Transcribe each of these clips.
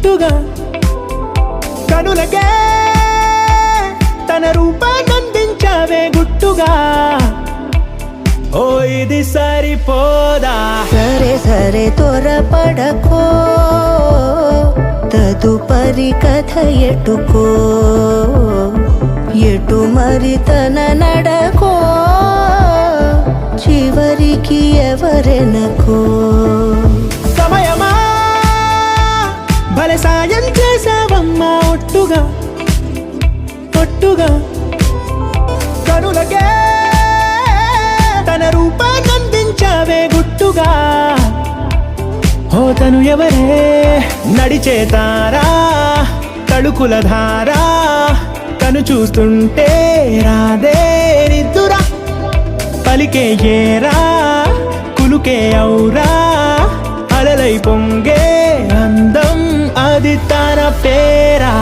ఒట్టుగా కనులకే తన రూపాన్నందించావే గుట్టుగా. ఓ ఇది సరిపోదా? సరే సరే త్వరపడకో, తదుపరి కథ ఎటుకో, ఎటు మరి తన నడకో, చివరికి ఎవరెనకో. సమయమా భలే సాయం చేసావమ్మా ఒట్టుగా ఒట్టుగా కనులకే తన రూపాన్నందించావే గుట్టుగా. ఓ తను ఎవరే నడిచే తారా తళుకుల ధారా, తను చూస్తుంటే రాదే నిద్దురా, పలికే ఏరా కులుకే ఔరా, అలలై పొంగే అందం అది తన పేరా.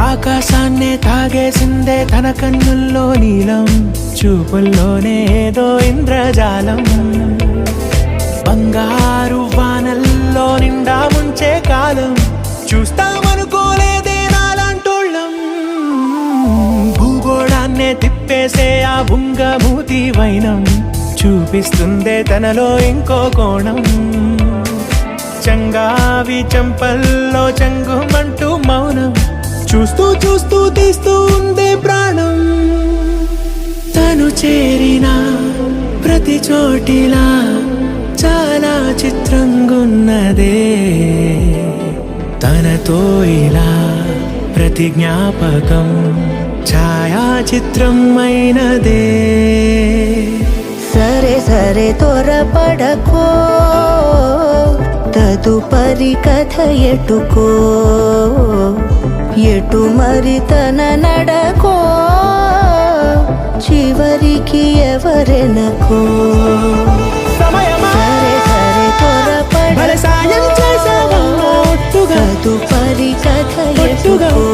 ఆకాశాన్నే తాగేసిందే తన కన్నుల్లో నీలం, చూపుల్లోనే ఏదో ఇంద్రజాలం, బంగారు వానల్లో నిండా ముంచే కాలం, చూస్తామనుకోలేదే నాలాంటోళ్ళం. భూగోళాన్నే తిప్పేసే ఆ బుంగమూతి వైనం, చూపిస్తుందే తనలో ఇంకో కోణం, చంగావి చంపల్లో చంగుమంటూ మౌనం, చూస్తూ చూస్తూ తీస్తూ ఉందే ప్రాణం. తను చేరిన ప్రతి చోటిలా చాలా చిత్రంగున్నదే, తనతో ఇలా ప్రతి జ్ఞాపకం ఛాయాచిత్రం అయినదే. సరే సరే త్వరపడకో, తదుపరి కథ ఎటుకో, ఎటు మరి తన నడకో, చివరికి ఎవరెనకో. సమయమా సరే సరే భలే సాయం త్వరపడకో, చేసావమ్మా ఒట్టుగా తదుపరి కథ ఒట్టుగా ఎటుకో,